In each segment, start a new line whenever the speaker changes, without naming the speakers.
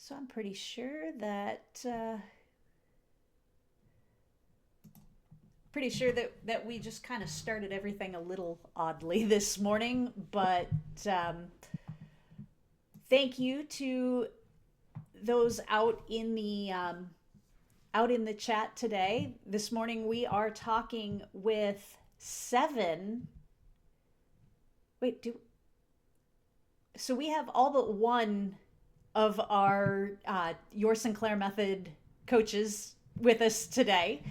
So I'm pretty sure that we just kind of started everything a little oddly this morning, but um, thank you to those out in the chat today. This morning we are talking with seven. Wait, do so we have all but one of our Your Sinclair Method coaches with us today.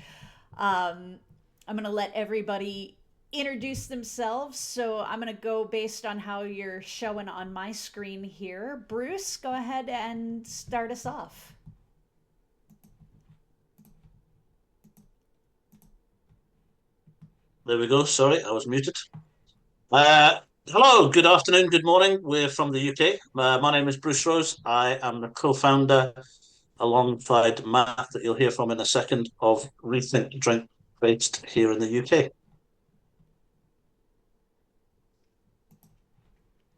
I'm going to let everybody introduce themselves. So I'm going to go based on how you're showing on my screen here. Bruce, go ahead and start us off.
There we go. Sorry, I was muted. Hello, good afternoon, good morning. We're from the UK. My name is Bruce Rose. I am the co-founder, alongside Matt, that you'll hear from in a second, of Rethink Drink, based here in the UK.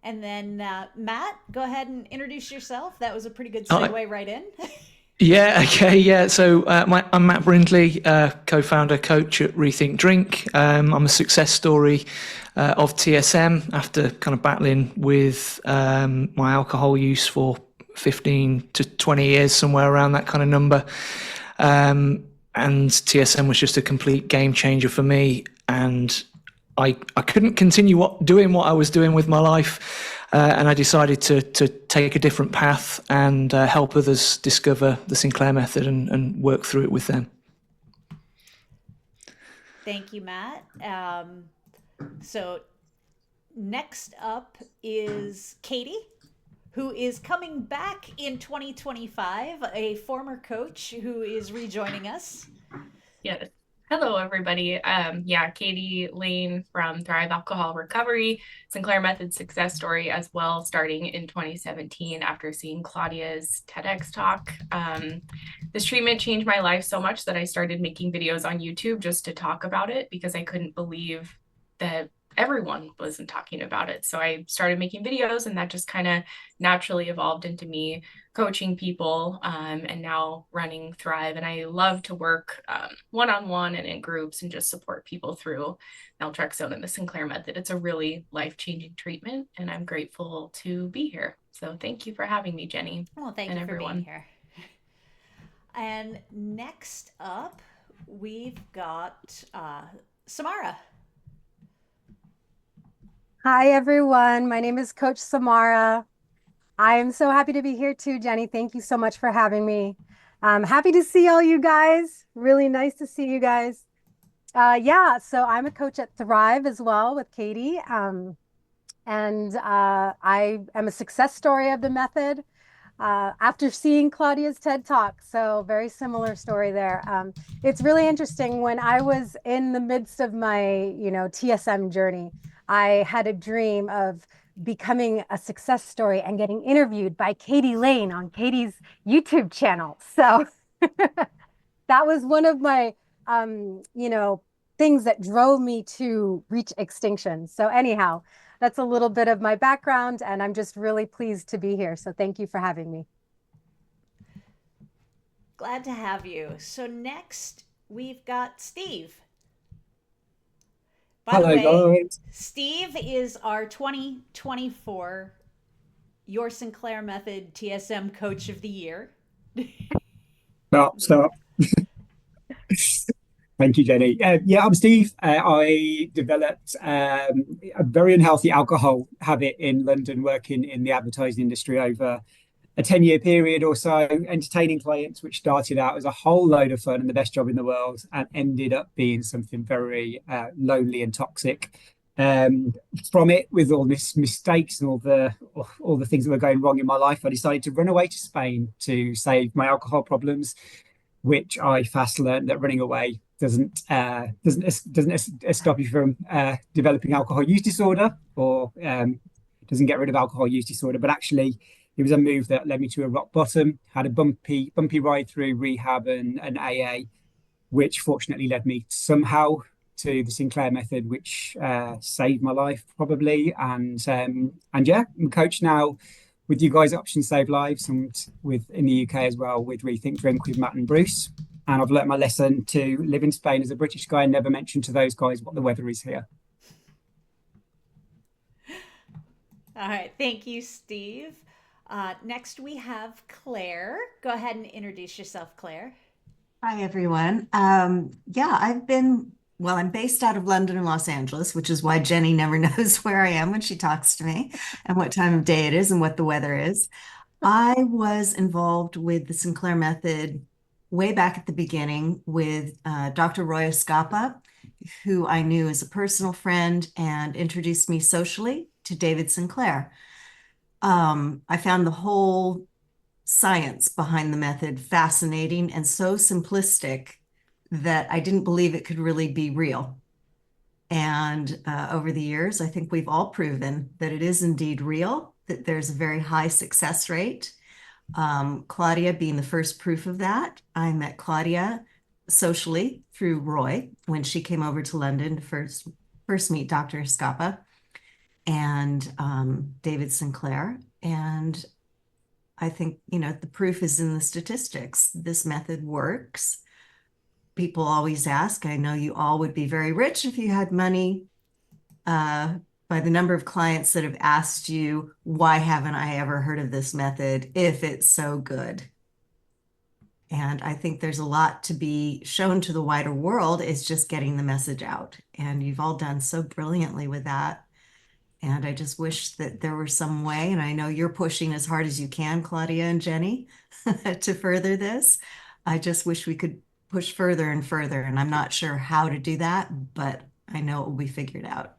And then Matt, go ahead and introduce yourself. That was a pretty good
Hi.
segue right in.
Yeah, okay, yeah. So I'm Matt Brindley, co-founder, coach at Rethink Drink. I'm a success story of TSM after kind of battling with my alcohol use for 15 to 20 years, somewhere around that kind of number. And TSM was just a complete game changer for me. And I couldn't continue doing what I was doing with my life. And I decided to take a different path and help others discover the Sinclair method and work through it with them.
Thank you, Matt. So next up is Katie, who is coming back in 2025, a former coach who is rejoining us.
Yes. Hello, everybody. Katie Lane from Thrive Alcohol Recovery, Sinclair Method success story as well, starting in 2017 after seeing Claudia's TEDx talk. This treatment changed my life so much that I started making videos on YouTube just to talk about it because I couldn't believe that everyone wasn't talking about it. So I started making videos, and that just kind of naturally evolved into me coaching people and now running Thrive. And I love to work one-on-one and in groups and just support people through naltrexone and the Sinclair method. It's a really life-changing treatment, and I'm grateful to be here. So thank you for having me, Jenny.
Well, thank you for being here. And next up, we've got Samara.
Hi, everyone. My name is Coach Samara. I am so happy to be here too, Jenny. Thank you so much for having me. I'm happy to see all you guys. Really nice to see you guys. So I'm a coach at Thrive as well with Katie. I am a success story of the method after seeing Claudia's TED Talk. So very similar story there. It's really interesting. When I was in the midst of my, TSM journey, I had a dream of becoming a success story and getting interviewed by Katie Lane on Katie's YouTube channel. So that was one of my, things that drove me to reach extinction. So anyhow, that's a little bit of my background, and I'm just really pleased to be here. So thank you for having me.
Glad to have you. So next, we've got Steve. By the way, guys. Steve is our 2024 Your Sinclair Method TSM Coach of the Year.
Stop. Thank you, Jenny. I'm Steve. I developed a very unhealthy alcohol habit in London, working in the advertising industry over a 10-year period or so, entertaining clients, which started out as a whole load of fun and the best job in the world, and ended up being something very lonely and toxic. From it, with all these mistakes and all the things that were going wrong in my life, I decided to run away to Spain to save my alcohol problems, which I fast learned that running away doesn't stop you from developing alcohol use disorder, or doesn't get rid of alcohol use disorder, but actually it was a move that led me to a rock bottom. Had a bumpy ride through rehab and AA, which fortunately led me somehow to the Sinclair method, which saved my life probably. I'm a coach now with you guys at Options Save Lives and with in the UK as well with Rethink Drink with Matt and Bruce. And I've learnt my lesson to live in Spain as a British guy and never mention to those guys what the weather is here.
All right. Thank you, Steve. Next, we have Claire. Go ahead and introduce yourself, Claire.
Hi, everyone. I'm based out of London and Los Angeles, which is why Jenny never knows where I am when she talks to me and what time of day it is and what the weather is. I was involved with the Sinclair method way back at the beginning with Dr. Roy Escapa, who I knew as a personal friend and introduced me socially to David Sinclair. I found the whole science behind the method fascinating and so simplistic that I didn't believe it could really be real. And over the years, I think we've all proven that it is indeed real, that there's a very high success rate. Claudia being the first proof of that. I met Claudia socially through Roy when she came over to London to first meet Dr. Escapa and David Sinclair. And I think, the proof is in the statistics. This method works. People always ask, I know you all would be very rich if you had money, by the number of clients that have asked you, why haven't I ever heard of this method if it's so good? And I think there's a lot to be shown to the wider world. It's just getting the message out. And you've all done so brilliantly with that. And I just wish that there were some way, and I know you're pushing as hard as you can, Claudia and Jenny, to further this. I just wish we could push further and further, and I'm not sure how to do that, but I know it will be figured out.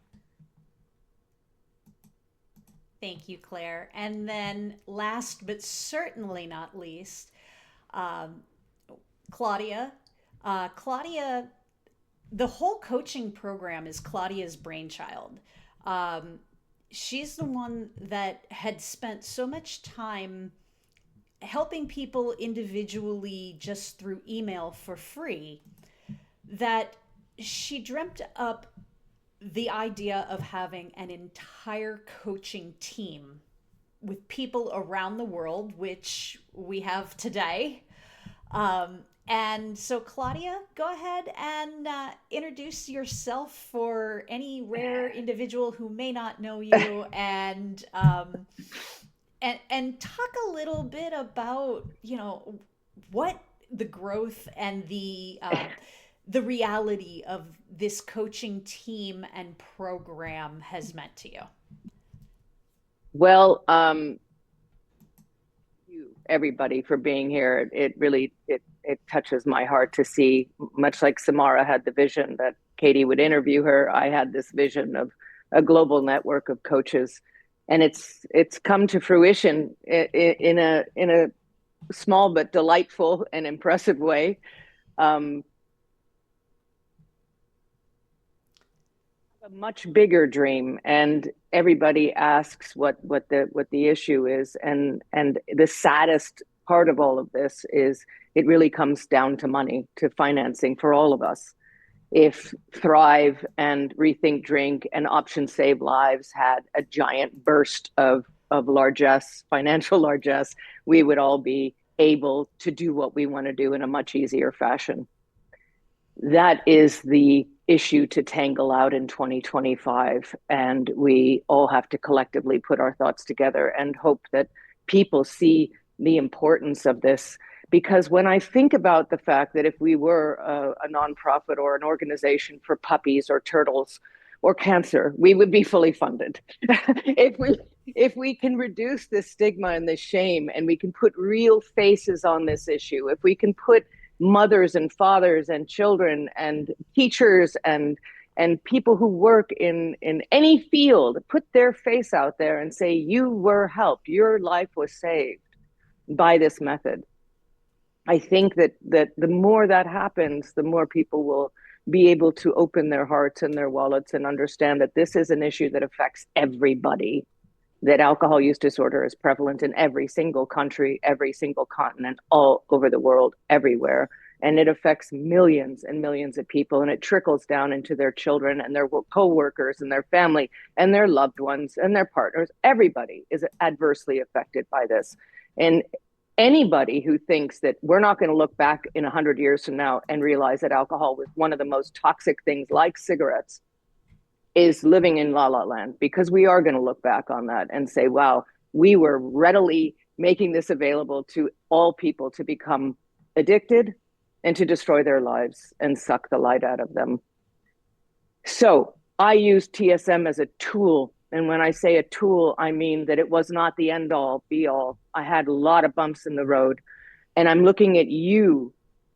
Thank you, Claire. And then last but certainly not least, Claudia. Claudia, the whole coaching program is Claudia's brainchild. She's the one that had spent so much time helping people individually just through email for free that she dreamt up the idea of having an entire coaching team with people around the world, which we have today. And so, Claudia, go ahead and introduce yourself for any rare individual who may not know you, and talk a little bit about what the growth and the reality of this coaching team and program has meant to you.
Well, you everybody for being here. It really it touches my heart to see, much like Samara had the vision that Katie would interview her, I had this vision of a global network of coaches, and it's come to fruition in a small but delightful and impressive way. A much bigger dream, and everybody asks what the issue is, and the saddest part of all of this is it really comes down to money, to financing for all of us. If Thrive and Rethink Drink and Options Save Lives had a giant burst of largesse, financial largesse, we would all be able to do what we want to do in a much easier fashion. That is the issue to tangle out in 2025. And we all have to collectively put our thoughts together and hope that people see the importance of this. Because when I think about the fact that if we were a nonprofit or an organization for puppies or turtles or cancer, we would be fully funded. If we can reduce the stigma and the shame, and we can put real faces on this issue, if we can put mothers and fathers and children and teachers and people who work in any field, put their face out there and say, you were helped, your life was saved by this method. I think that the more that happens, the more people will be able to open their hearts and their wallets and understand that this is an issue that affects everybody, that alcohol use disorder is prevalent in every single country, every single continent, all over the world, everywhere. and it affects millions and millions of people, and it trickles down into their children and their co-workers and their family and their loved ones and their partners. Everybody is adversely affected by this. And anybody who thinks that we're not going to look back in 100 years from now and realize that alcohol was one of the most toxic things like cigarettes is living in la la land, because we are going to look back on that and say, wow, we were readily making this available to all people to become addicted and to destroy their lives and suck the light out of them. So I use TSM as a tool. And when I say a tool, I mean that it was not the end all be all. I had a lot of bumps in the road, and I'm looking at you,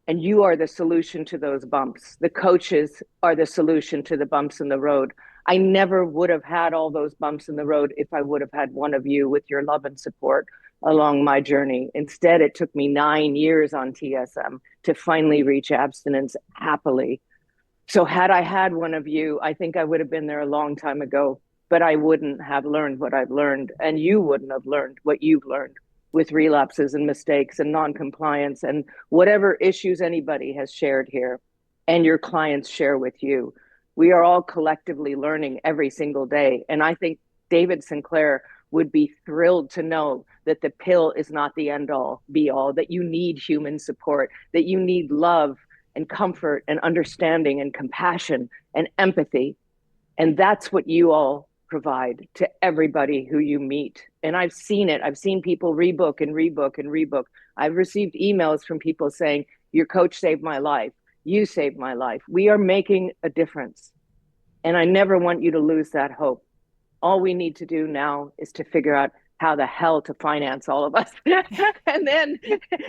and you are the solution to those bumps. The coaches are the solution to the bumps in the road. I never would have had all those bumps in the road if I would have had one of you with your love and support along my journey. Instead, it took me 9 years on TSM to finally reach abstinence happily. So had I had one of you, I think I would have been there a long time ago, but I wouldn't have learned what I've learned, and you wouldn't have learned what you've learned with relapses and mistakes and non-compliance and whatever issues anybody has shared here and your clients share with you. We are all collectively learning every single day. And I think David Sinclair would be thrilled to know that the pill is not the end all be all, that you need human support, that you need love and comfort and understanding and compassion and empathy. And that's what you all provide to everybody who you meet. And I've seen it. I've seen people rebook and rebook and rebook. I've received emails from people saying, your coach saved my life. You saved my life. We are making a difference. And I never want you to lose that hope. All we need to do now is to figure out how the hell to finance all of us. And then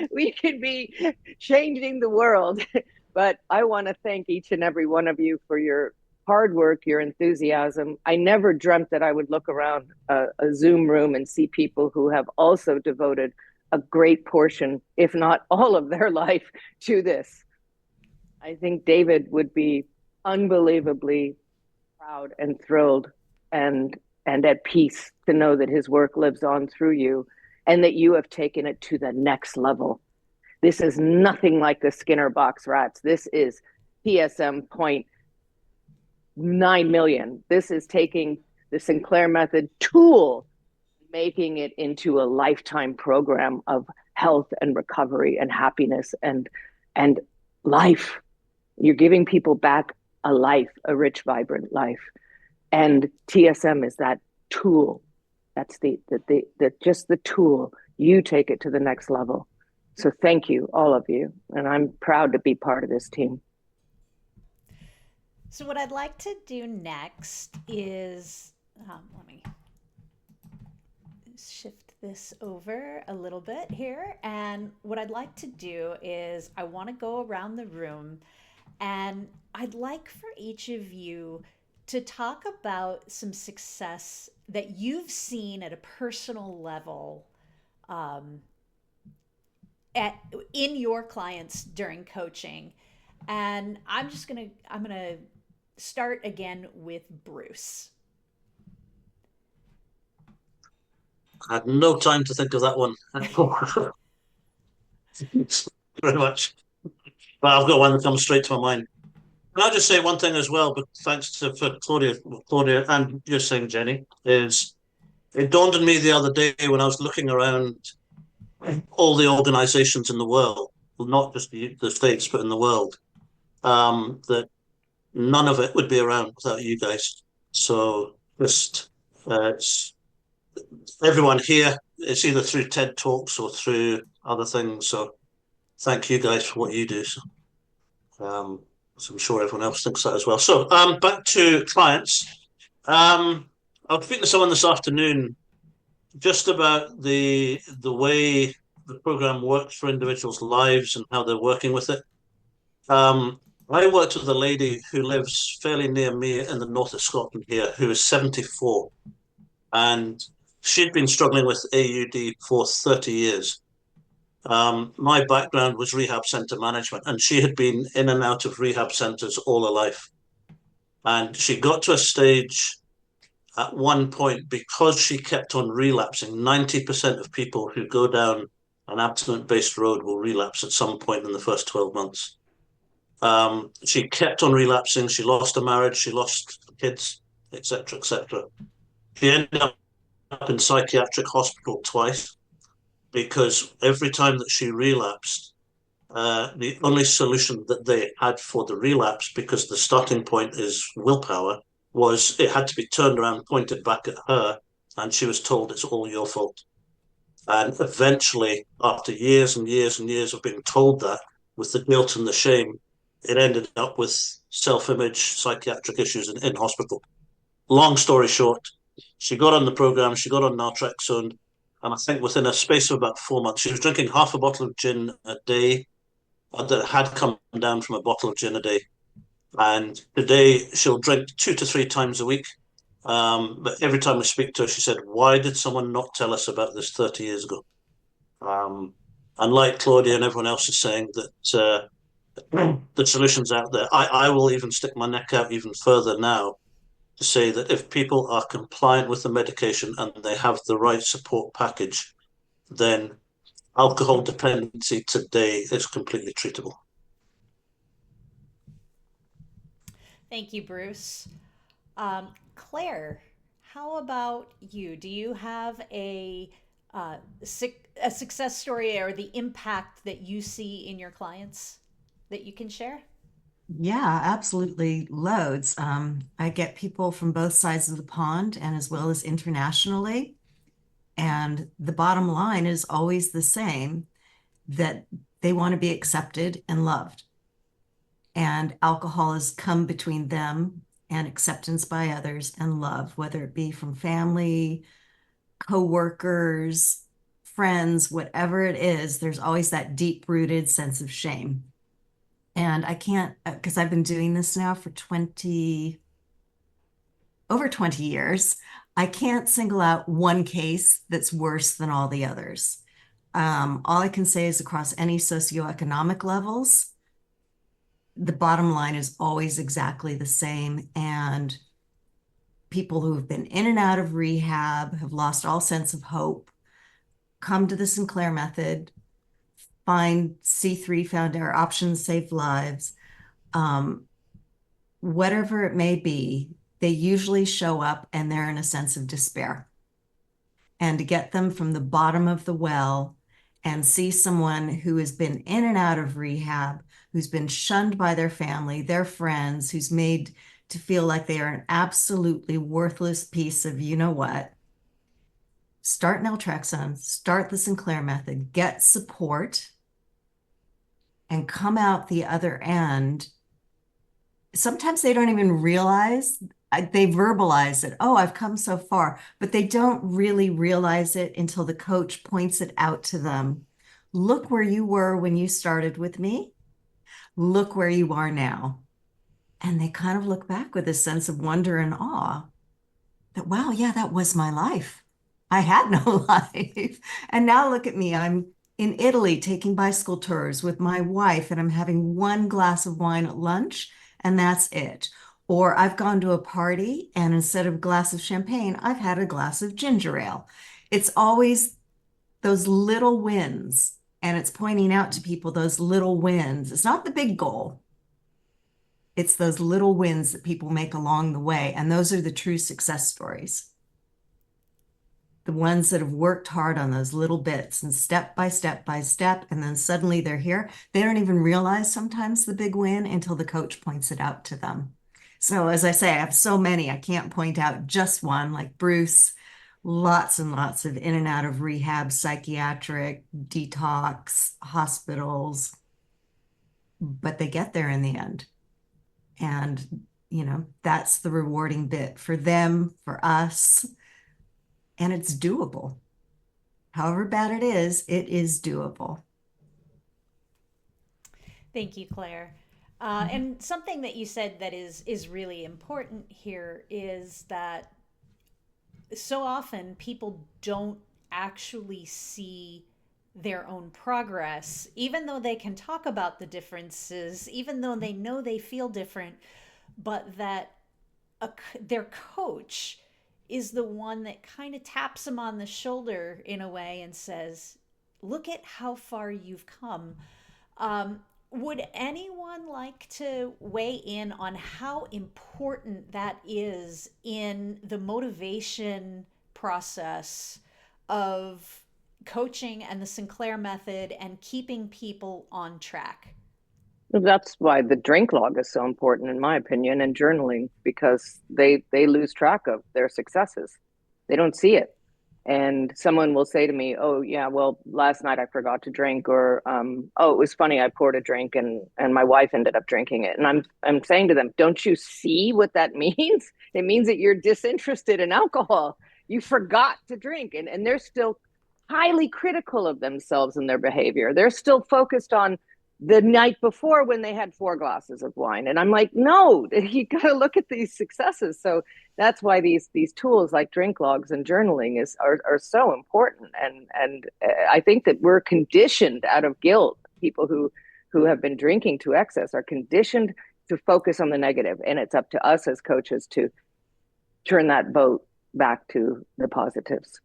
we can be changing the world. But I want to thank each and every one of you for your hard work, your enthusiasm. I never dreamt that I would look around a Zoom room and see people who have also devoted a great portion, if not all of their life, to this. I think David would be unbelievably proud and thrilled and at peace to know that his work lives on through you and that you have taken it to the next level. This is nothing like the Skinner box rats. This is TSM 0.9 million. This is taking the Sinclair method tool, making it into a lifetime program of health and recovery and happiness and life. You're giving people back a life, a rich, vibrant life. And TSM is that tool. That's just the tool. You take it to the next level. So thank you, all of you. And I'm proud to be part of this team.
So what I'd like to do next is, let me shift this over a little bit here. And what I'd like to do is I want to go around the room, and I'd like for each of you to talk about some success that you've seen at a personal level in your clients during coaching. And I'm gonna start again with Bruce.
I had no time to think of that one. Very much. But I've got one that comes straight to my mind. Can I just say one thing as well, but thanks to for Claudia, and you're saying, Jenny, is it dawned on me the other day when I was looking around all the organizations in the world, not just the States, but in the world, that none of it would be around without you guys. So just it's everyone here, it's either through TED Talks or through other things. So thank you guys for what you do. So I'm sure everyone else thinks that as well. So back to clients. I was speaking to someone this afternoon just about the way the program works for individuals' lives and how they're working with it. I worked with a lady who lives fairly near me in the north of Scotland here, who is 74, and she'd been struggling with AUD for 30 years. My background was rehab center management, and she had been in and out of rehab centers all her life. And she got to a stage at one point, because she kept on relapsing. 90% of people who go down an abstinence-based road will relapse at some point in the first 12 months. She kept on relapsing. She lost a marriage. She lost kids, etc., etc. She ended up in psychiatric hospital twice because every time that she relapsed, the only solution that they had for the relapse, because the starting point is willpower, was it had to be turned around, pointed back at her, and she was told it's all your fault. And eventually, after years and years and years of being told that, with the guilt and the shame, it ended up with self-image, psychiatric issues in hospital. Long story short, she got on the program, she got on naltrexone, and I think within a space of about 4 months, she was drinking half a bottle of gin a day that had come down from a bottle of gin a day. And today she'll drink 2 to 3 times a week. But every time we speak to her, she said, "Why did someone not tell us about this 30 years ago?" And like Claudia and everyone else is saying, that the solution's out there. I will even stick my neck out even further now to say that if people are compliant with the medication and they have the right support package, then alcohol dependency today is completely treatable.
Thank you, Bruce. Claire, how about you? Do you have a success story or the impact that you see in your clients that you can share?
Yeah, absolutely. Loads. I get people from both sides of the pond and as well as internationally. And the bottom line is always the same, that they want to be accepted and loved. And alcohol has come between them and acceptance by others and love, whether it be from family, coworkers, friends, whatever it is, there's always that deep-rooted sense of shame. And I can't, because I've been doing this now for over 20 years, I can't single out one case that's worse than all the others. All I can say is across any socioeconomic levels, the bottom line is always exactly the same. And people who have been in and out of rehab, have lost all sense of hope, come to the Sinclair method, find C3, found our options, save lives, whatever it may be, they usually show up and they're in a sense of despair. And to get them from the bottom of the well and see someone who has been in and out of rehab, who's been shunned by their family, their friends, who's made to feel like they are an absolutely worthless piece of you know what, start naltrexone, start the Sinclair method, get support, and come out the other end. Sometimes they don't even realize, they verbalize it. Oh, I've come so far, but they don't really realize it until the coach points it out to them. Look where you were when you started with me. Look where you are now. And they kind of look back with a sense of wonder and awe that, wow, yeah, that was my life. I had no life. And now look at me. I'm in Italy taking bicycle tours with my wife, and I'm having one glass of wine at lunch, and that's it. Or I've gone to a party, and instead of a glass of champagne, I've had a glass of ginger ale. It's always those little wins, and it's pointing out to people those little wins. It's not the big goal. It's those little wins that people make along the way, and those are the true success stories. The ones that have worked hard on those little bits and step by step by step, and then suddenly they're here. They don't even realize sometimes the big win until the coach points it out to them. So as I say, I have so many, I can't point out just one, like Bruce, lots and lots of in and out of rehab, psychiatric, detox, hospitals, but they get there in the end. And, you know, that's the rewarding bit for them, for us, and it's doable. However bad it is doable.
Thank you, Claire. And something that you said that is really important here is that so often people don't actually see their own progress, even though they can talk about the differences, even though they know they feel different, but that their coach is the one that kind of taps them on the shoulder in a way and says, look at how far you've come. Would anyone like to weigh in on how important that is in the motivation process of coaching and the Sinclair method and keeping people on track?
That's why the drink log is so important, in my opinion, and journaling, because they lose track of their successes. They don't see it. And someone will say to me, "Oh yeah, well, last night I forgot to drink," or "Oh, it was funny, I poured a drink and my wife ended up drinking it." And I'm saying to them, "Don't you see what that means? It means that you're disinterested in alcohol. You forgot to drink." And they're still highly critical of themselves and their behavior. They're still focused on the night before when they had 4 glasses of wine. And I'm like, no, you got to look at these successes. So that's why these tools like drink logs and journaling are so important. And I think that we're conditioned out of guilt. People who have been drinking to excess are conditioned to focus on the negative, and it's up to us as coaches to turn that boat back to the positives.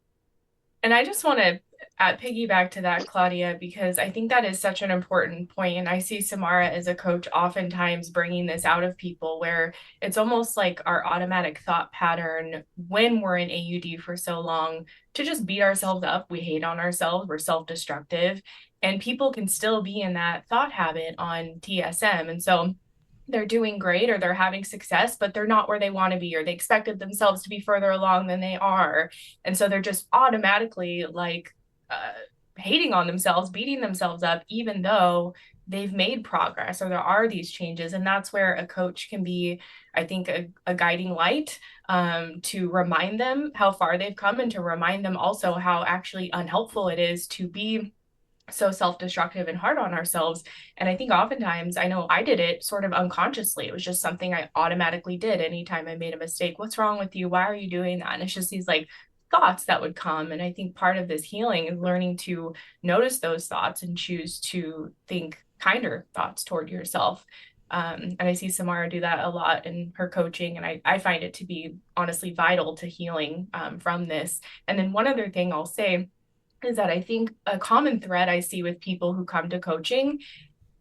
And I just want to piggyback to that, Claudia, because I think that is such an important point. And I see Samara as a coach oftentimes bringing this out of people, where it's almost like our automatic thought pattern when we're in AUD for so long to just beat ourselves up. We hate on ourselves, we're self-destructive, and people can still be in that thought habit on TSM. And so they're doing great or they're having success, but they're not where they want to be, or they expected themselves to be further along than they are. And so they're just automatically like hating on themselves, beating themselves up, even though they've made progress or there are these changes. And that's where a coach can be, I think, a guiding light to remind them how far they've come, and to remind them also how actually unhelpful it is to be so self-destructive and hard on ourselves. And I think oftentimes, I know I did it sort of unconsciously. It was just something I automatically did anytime I made a mistake. What's wrong with you? Why are you doing that? And it's just these like thoughts that would come. And I think part of this healing is learning to notice those thoughts and choose to think kinder thoughts toward yourself. And I see Samara do that a lot in her coaching. And I find it to be honestly vital to healing from this. And then one other thing I'll say is that I think a common thread I see with people who come to coaching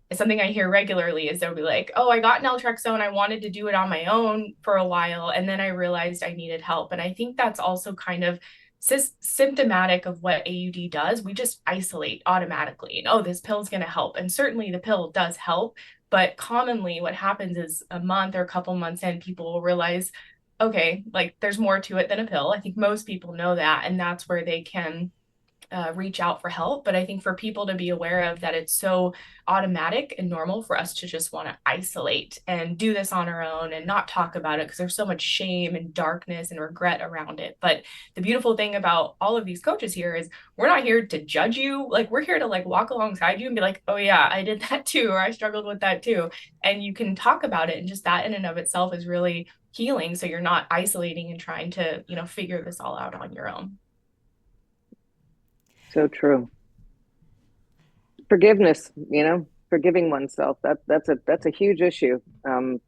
is something I hear regularly, is they'll be like, "Oh, I got naltrexone. I wanted to do it on my own for a while, and then I realized I needed help." And I think that's also kind of symptomatic of what AUD does. We just isolate automatically, and, oh, this pill's going to help. And certainly the pill does help, but commonly what happens is a month or a couple months in, people will realize, okay, like there's more to it than a pill. I think most people know that, and that's where they can reach out for help. But I think for people to be aware of that, it's so automatic and normal for us to just want to isolate and do this on our own and not talk about it, because there's so much shame and darkness and regret around it. But the beautiful thing about all of these coaches here is we're not here to judge you. Like, we're here to like walk alongside you and be like, "Oh yeah, I did that too," or "I struggled with that too." And you can talk about it. And just that in and of itself is really healing. So you're not isolating and trying to, figure this all out on your own.
So true. Forgiveness, forgiving oneself. That's a huge issue,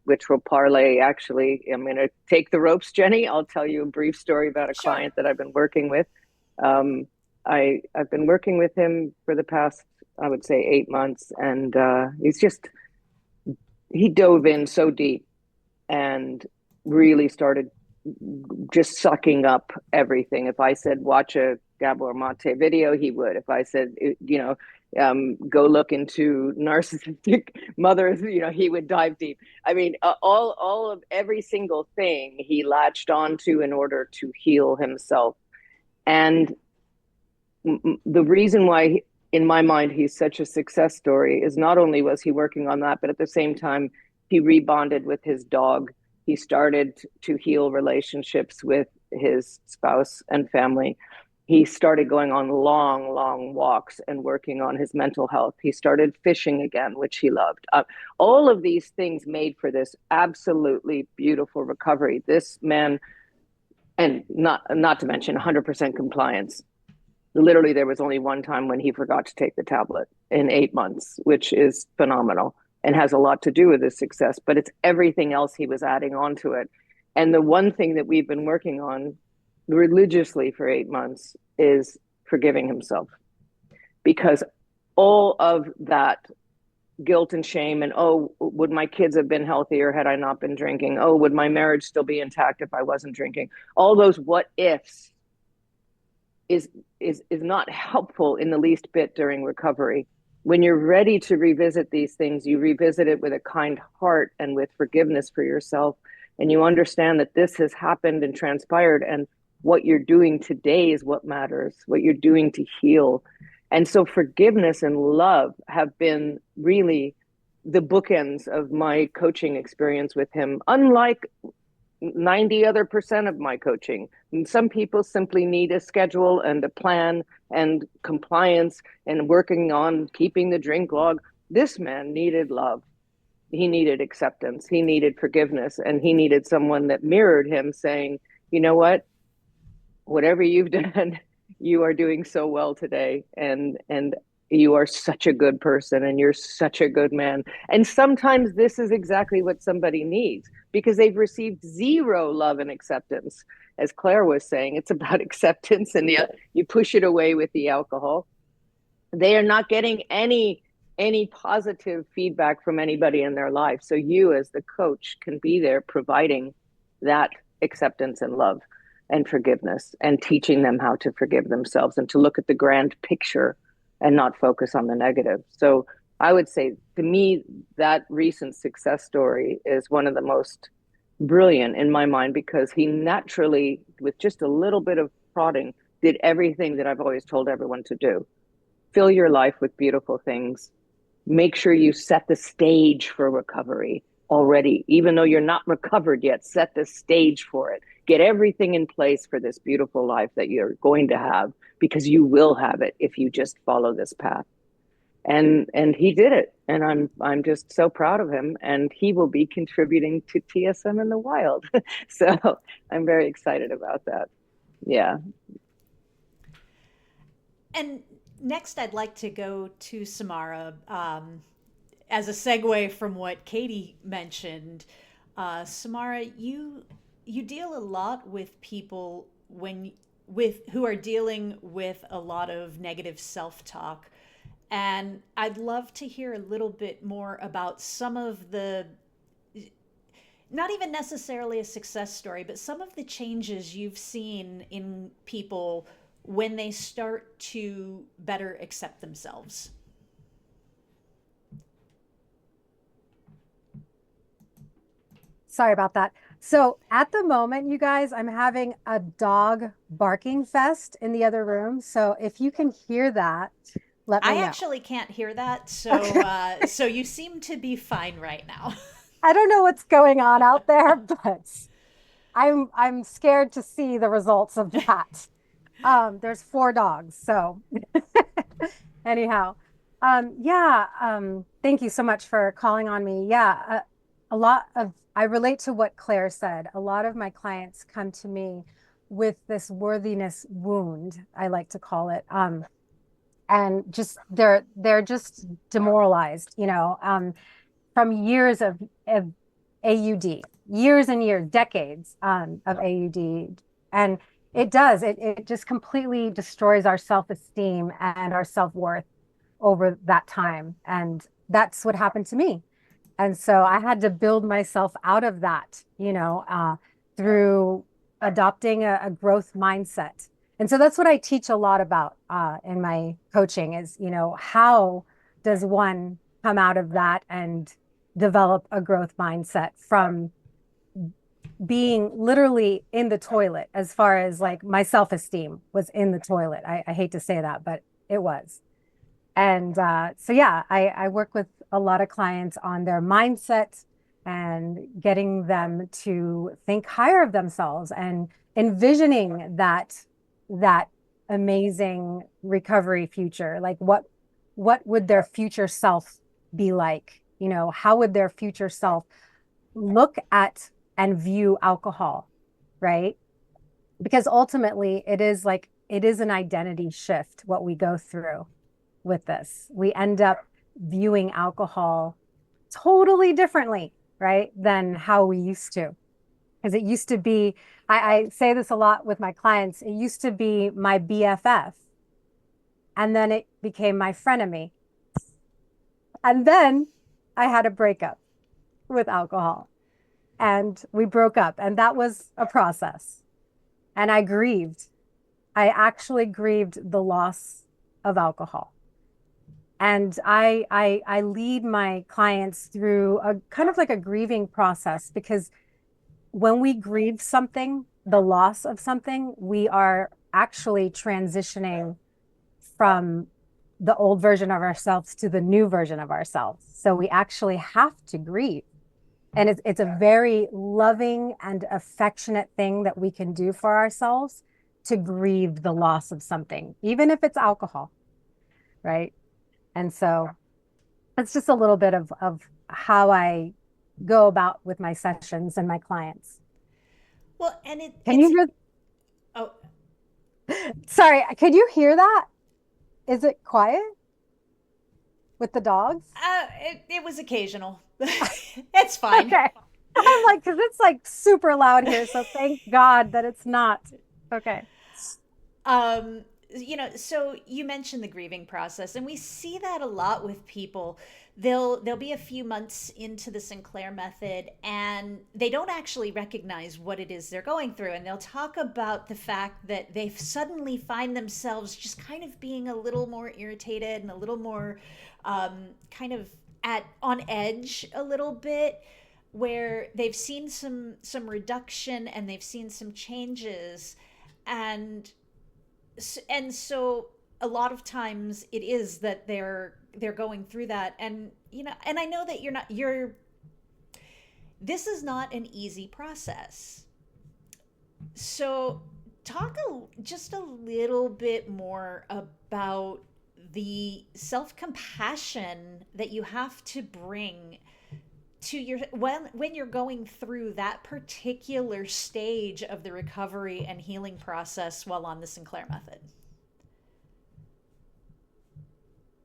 which will parlay. Actually, I'm going to take the ropes, Jenny. I'll tell you a brief story about a client that I've been working with. I've been working with him for the past, I would say, 8 months, and he dove in so deep and really started just sucking up everything. If I said watch a Gabor Mate video, he would. If I said, go look into narcissistic mothers, he would dive deep. I mean, all of every single thing he latched onto in order to heal himself. And the reason why, in my mind, he's such a success story is not only was he working on that, but at the same time, he rebonded with his dog. He started to heal relationships with his spouse and family. He started going on long, long walks and working on his mental health. He started fishing again, which he loved. All of these things made for this absolutely beautiful recovery. This man, and not to mention 100% compliance. Literally, there was only one time when he forgot to take the tablet in 8 months, which is phenomenal and has a lot to do with his success, but it's everything else he was adding on to it. And the one thing that we've been working on religiously for 8 months is forgiving himself. because all of that guilt and shame and, oh, would my kids have been healthier had I not been drinking? Oh, would my marriage still be intact if I wasn't drinking? All those what ifs is not helpful in the least bit during recovery. When you're ready to revisit these things, you revisit it with a kind heart and with forgiveness for yourself, and you understand that this has happened and transpired, and what you're doing today is what matters, what you're doing to heal. And so forgiveness and love have been really the bookends of my coaching experience with him, unlike 90 other percent of my coaching. And some people simply need a schedule and a plan and compliance and working on keeping the drink log. This man needed love. He needed acceptance. He needed forgiveness. And he needed someone that mirrored him saying, you know what, whatever you've done, you are doing so well today. And you are such a good person and you're such a good man. And sometimes this is exactly what somebody needs because they've received zero love and acceptance. As Claire was saying, it's about acceptance, and you push it away with the alcohol. They are not getting any positive feedback from anybody in their life. So you as the coach can be there providing that acceptance and love and forgiveness and teaching them how to forgive themselves and to look at the grand picture and not focus on the negative. So I would say, to me, that recent success story is one of the most brilliant in my mind, because he naturally, with just a little bit of prodding, did everything that I've always told everyone to do. Fill your life with beautiful things. Make sure you set the stage for recovery already. Even though you're not recovered yet, set the stage for it. Get everything in place for this beautiful life that you're going to have, because you will have it if you just follow this path. And he did it, and I'm just so proud of him, and he will be contributing to TSM in the wild. So I'm very excited about that. Yeah.
And next, I'd like to go to Samara as a segue from what Katie mentioned. Samara, you deal a lot with people who are dealing with a lot of negative self-talk. And I'd love to hear a little bit more about some of the, not even necessarily a success story, but some of the changes you've seen in people when they start to better accept themselves.
Sorry about that. So at the moment, you guys, I'm having a dog barking fest in the other room. So if you can hear that, let me know.
I actually can't hear that, so so you seem to be fine right now.
I don't know what's going on out there, but I'm scared to see the results of that. There's 4 dogs, so anyhow, thank you so much for calling on me. Yeah, I relate to what Claire said. A lot of my clients come to me with this worthiness wound, I like to call it. And just they're just demoralized, from years of AUD, years and years, decades of AUD. And it just completely destroys our self-esteem and our self-worth over that time. And that's what happened to me. And so I had to build myself out of that, through adopting a growth mindset. And so that's what I teach a lot about in my coaching is, how does one come out of that and develop a growth mindset from being literally in the toilet, as far as like my self-esteem was in the toilet. I hate to say that, but it was. And so, yeah, I work with a lot of clients on their mindset and getting them to think higher of themselves and envisioning that amazing recovery future. Like what would their future self be like? How would their future self look at and view alcohol, right? Because ultimately it is an identity shift, what we go through with this. We end up viewing alcohol totally differently, right, than how we used to. Because it used to be, I say this a lot with my clients, it used to be my BFF. And then it became my frenemy. And then I had a breakup with alcohol, and we broke up, and that was a process. And I grieved. I actually grieved the loss of alcohol. And I lead my clients through a kind of like a grieving process, because when we grieve something, the loss of something, we are actually transitioning from the old version of ourselves to the new version of ourselves. So we actually have to grieve. And it's a very loving and affectionate thing that we can do for ourselves, to grieve the loss of something, even if it's alcohol, right? And so it's just a little bit of how I go about with my sessions and my clients.
Well, and
Can you hear?
Oh,
sorry, could you hear that? Is it quiet with the dogs?
it was occasional. It's fine.
Okay. I'm like, because it's like super loud here. So thank God that it's not. Okay.
So you mentioned the grieving process, and we see that a lot with people. They'll be a few months into the Sinclair method, and they don't actually recognize what it is they're going through, and they'll talk about the fact that they suddenly find themselves just kind of being a little more irritated and a little more kind of on edge a little bit, where they've seen some reduction and they've seen some changes, and so a lot of times it is that they're going through that. And and I know that this is not an easy process. So talk just a little bit more about the self-compassion that you have to bring to your when you're going through that particular stage of the recovery and healing process while on the Sinclair method.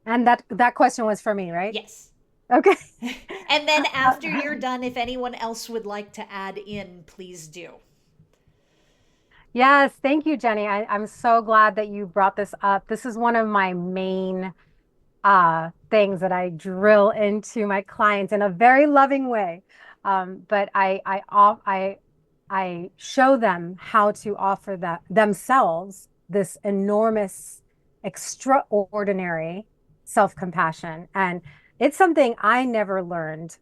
And that question was for me, right?
Yes.
Okay.
And then after you're done, if anyone else would like to add in, please do.
Yes, thank you, Jenny. I'm so glad that you brought this up. This is one of my main things that I drill into my clients in a very loving way. But I show them how to offer that themselves this enormous, extraordinary self-compassion. And it's something I never learned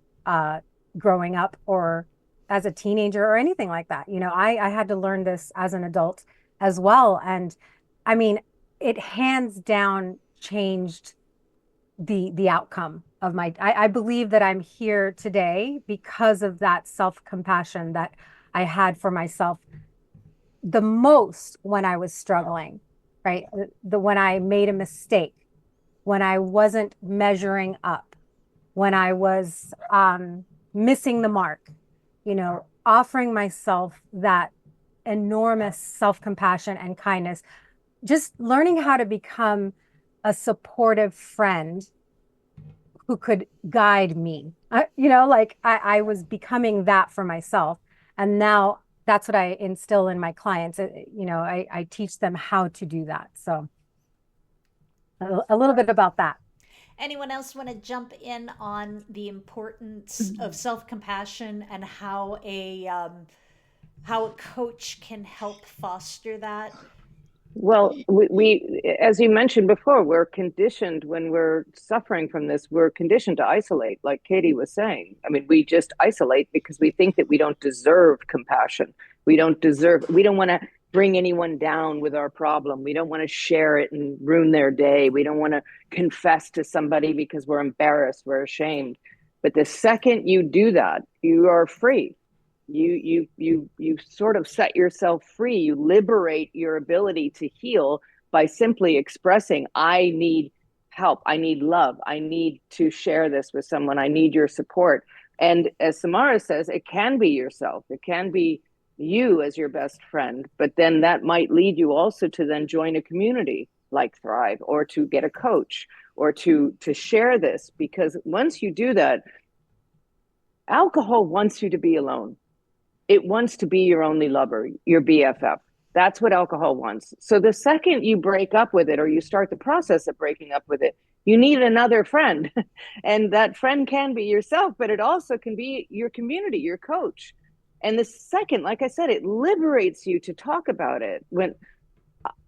growing up or as a teenager or anything like that. I had to learn this as an adult as well. And I mean, it hands down changed the outcome of I believe that I'm here today because of that self-compassion that I had for myself the most when I was struggling, right? When I made a mistake, when I wasn't measuring up, when I was missing the mark, offering myself that enormous self-compassion and kindness, just learning how to become a supportive friend who could guide me. I was becoming that for myself. And now that's what I instill in my clients. I teach them how to do that. So a little bit about that.
Anyone else want to jump in on the importance of self-compassion and how a coach can help foster that?
Well, we, as you mentioned before, we're conditioned when we're suffering from this, we're conditioned to isolate, like Katie was saying. I mean, we just isolate because we think that we don't deserve compassion. We don't want to bring anyone down with our problem. We don't want to share it and ruin their day. We don't want to confess to somebody because we're embarrassed, we're ashamed. But the second you do that, you are free. You sort of set yourself free. You liberate your ability to heal by simply expressing, I need help, I need love, I need to share this with someone, I need your support. And as Samara says, it can be yourself, it can be you as your best friend, but then that might lead you also to then join a community like Thrive, or to get a coach, or to share this. Because once you do that, alcohol wants you to be alone. It wants to be your only lover, your BFF. That's what alcohol wants. So the second you break up with it, or you start the process of breaking up with it, you need another friend. And that friend can be yourself, but it also can be your community, your coach. And the second, like I said, it liberates you to talk about it. When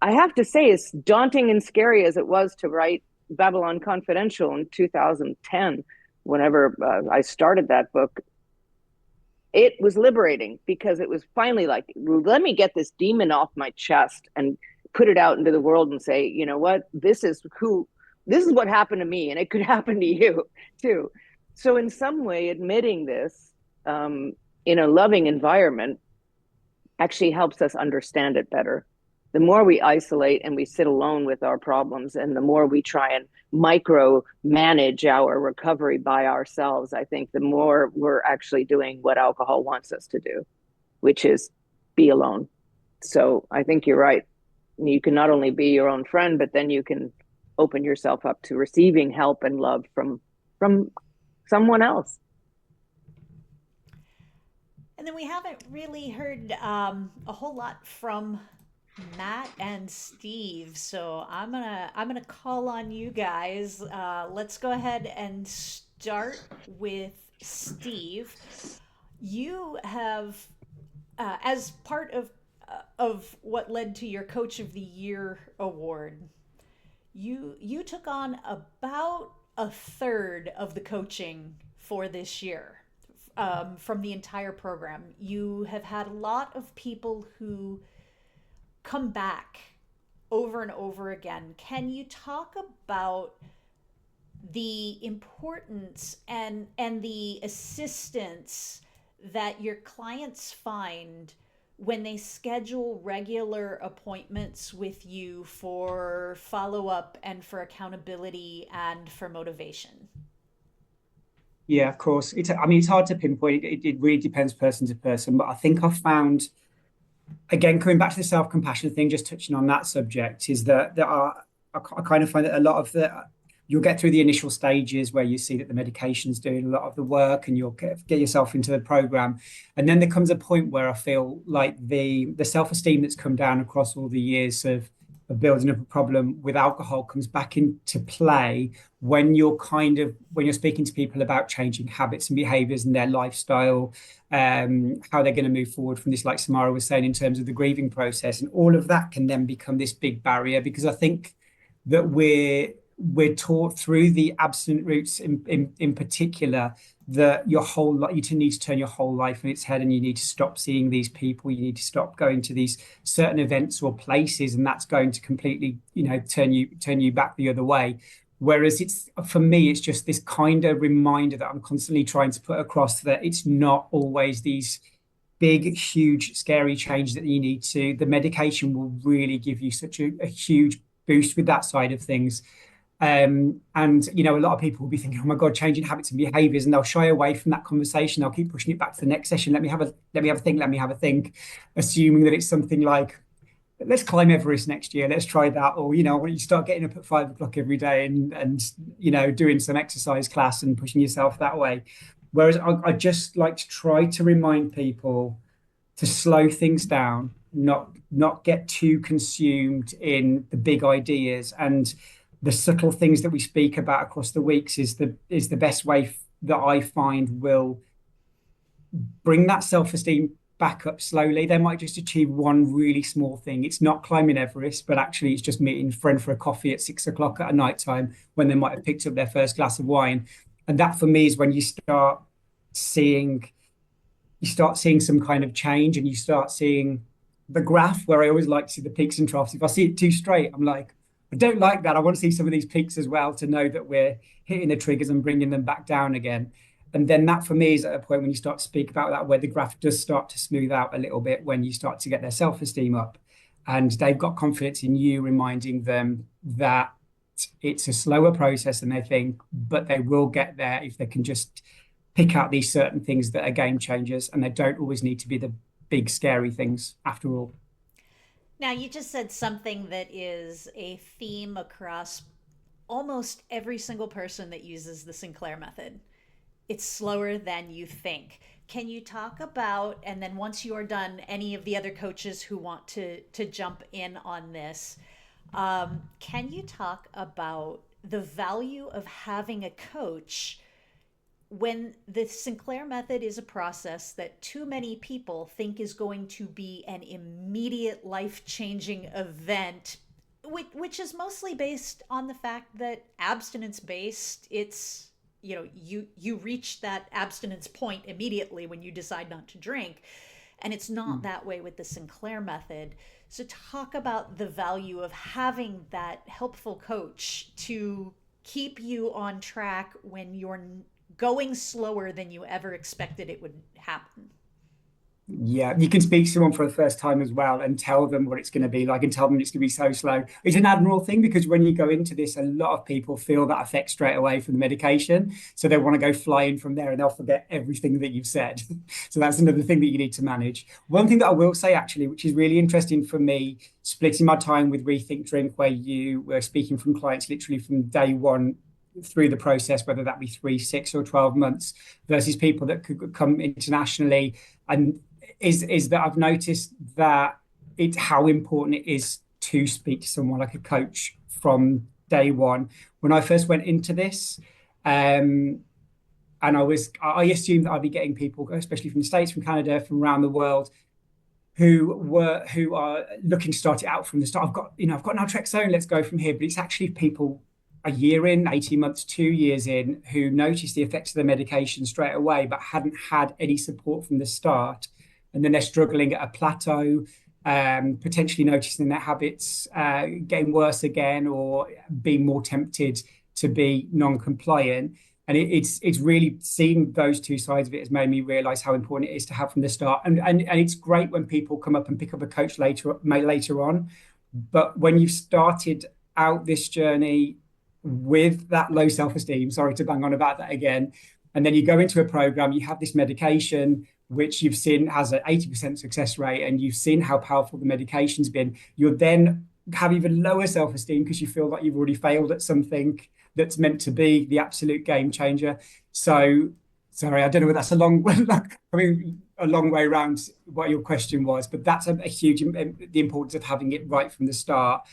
I have to say, as daunting and scary as it was to write Babylon Confidential in 2010, whenever I started that book, it was liberating because it was finally like, let me get this demon off my chest and put it out into the world and say, you know what, this is what happened to me, and it could happen to you too. So in some way, admitting this in a loving environment actually helps us understand it better. The more we isolate and we sit alone with our problems, and the more we try and micro manage our recovery by ourselves, I think the more we're actually doing what alcohol wants us to do, which is be alone. So I think you're right. You can not only be your own friend, but then you can open yourself up to receiving help and love from someone else.
And then we haven't really heard a whole lot from Matt and Steve, so I'm gonna call on you guys. Let's go ahead and start with Steve. You have, as part of what led to your Coach of the Year award, you took on about a third of the coaching for this year, from the entire program. You have had a lot of people who come back over and over again. Can you talk about the importance and the assistance that your clients find when they schedule regular appointments with you for follow-up and for accountability and for motivation?
Yeah, of course. It's hard to pinpoint. It really depends person to person. But I think I've found, again, coming back to the self-compassion thing, just touching on that subject, is that I kind of find that a lot of you'll get through the initial stages where you see that the medication's doing a lot of the work, and you'll get yourself into the program. And then there comes a point where I feel like the self-esteem that's come down across all the years of building up a problem with alcohol comes back into play when you're speaking to people about changing habits and behaviors and their lifestyle, how they're going to move forward from this, like Samara was saying, in terms of the grieving process. And all of that can then become this big barrier, because I think that we're taught through the abstinent roots in particular that you need to turn your whole life on its head, and you need to stop seeing these people, you need to stop going to these certain events or places, and that's going to completely turn you back the other way. Whereas for me, it's just this kind of reminder that I'm constantly trying to put across, that it's not always these big, huge, scary change that you need to. The medication will really give you such a huge boost with that side of things. And a lot of people will be thinking, oh my God, changing habits and behaviors, and they'll shy away from that conversation. They'll keep pushing it back to the next session. Let me have a think, assuming that it's something like, let's climb Everest next year. Let's try that. Or, when you start getting up at 5 o'clock every day and doing some exercise class and pushing yourself that way. Whereas I just like to try to remind people to slow things down, not get too consumed in the big ideas, and the subtle things that we speak about across the weeks is the best way that I find will bring that self-esteem back up slowly. They might just achieve one really small thing. It's not climbing Everest, but actually it's just meeting a friend for a coffee at 6 o'clock at night time when they might have picked up their first glass of wine. And that for me is when you start seeing some kind of change, and you start seeing the graph, where I always like to see the peaks and troughs. If I see it too straight, I'm like, I don't like that. I want to see some of these peaks as well, to know that we're hitting the triggers and bringing them back down again. And then that for me is at a point when you start to speak about that, where the graph does start to smooth out a little bit, when you start to get their self-esteem up and they've got confidence in you, reminding them that it's a slower process than they think, but they will get there if they can just pick out these certain things that are game changers, and they don't always need to be the big scary things after all.
Now, you just said something that is a theme across almost every single person that uses the Sinclair method. it's slower than you think. Can you talk about, and then once you're done, any of the other coaches who want to jump in on this, can you talk about the value of having a coach when the Sinclair method is a process that too many people think is going to be an immediate life changing event, which is mostly based on the fact that abstinence based, it's, you know, you reach that abstinence point immediately when you decide not to drink, and it's not that way with the Sinclair method. So talk about the value of having that helpful coach to keep you on track when you're going slower than you ever expected it would happen.
Yeah, you can speak to someone for the first time as well and tell them what it's going to be like and tell them it's going to be so slow. It's an admirable thing because when you go into this, a lot of people feel that effect straight away from the medication. So they want to go flying from there and they'll forget everything that you've said. So that's another thing that you need to manage. One thing that I will say, actually, which is really interesting for me, splitting my time with Rethink Drink, where you were speaking from clients literally from day one through the process, whether that be 3, 6, or 12 months, versus people that could come internationally, and is that I've noticed that it's how important it is to speak to someone like a coach from day one. When I first went into this, and I assumed that I'd be getting people, especially from the States, from Canada, from around the world, who are looking to start it out from the start. I've got naltrexone, let's go from here. But it's actually people a year in, 18 months, 2 years in, who noticed the effects of the medication straight away, but hadn't had any support from the start. And then they're struggling at a plateau, potentially noticing their habits getting worse again, or being more tempted to be non-compliant. And it's really seeing those two sides of it has made me realize how important it is to have from the start. And it's great when people come up and pick up a coach later on. But when you've started out this journey with that low self-esteem, sorry to bang on about that again, and then you go into a program, you have this medication, which you've seen has an 80% success rate, and you've seen how powerful the medication's been, you'll then have even lower self-esteem because you feel like you've already failed at something that's meant to be the absolute game changer. So, sorry, I don't know whether that's a long way around what your question was, but that's a huge, the importance of having it right from the start.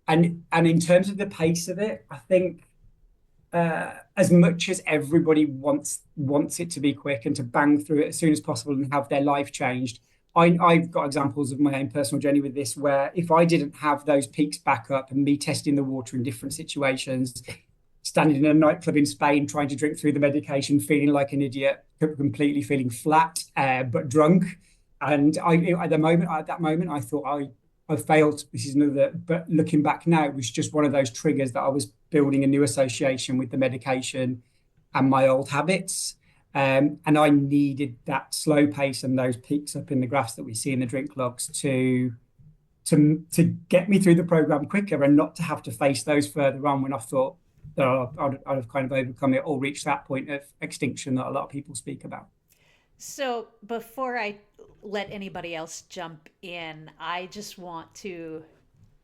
And in terms of the pace of it, I think as much as everybody wants it to be quick and to bang through it as soon as possible and have their life changed, I've got examples of my own personal journey with this, where if I didn't have those peaks back up and me testing the water in different situations, standing in a nightclub in Spain, trying to drink through the medication, feeling like an idiot, completely feeling flat, but drunk. And at that moment, I thought I failed. This is another, but looking back now, it was just one of those triggers that I was building a new association with the medication and my old habits. And I needed that slow pace and those peaks up in the graphs that we see in the drink logs to get me through the program quicker and not to have to face those further on when I thought that I'd have kind of overcome it or reached that point of extinction that a lot of people speak about.
So before I let anybody else jump in, I just want to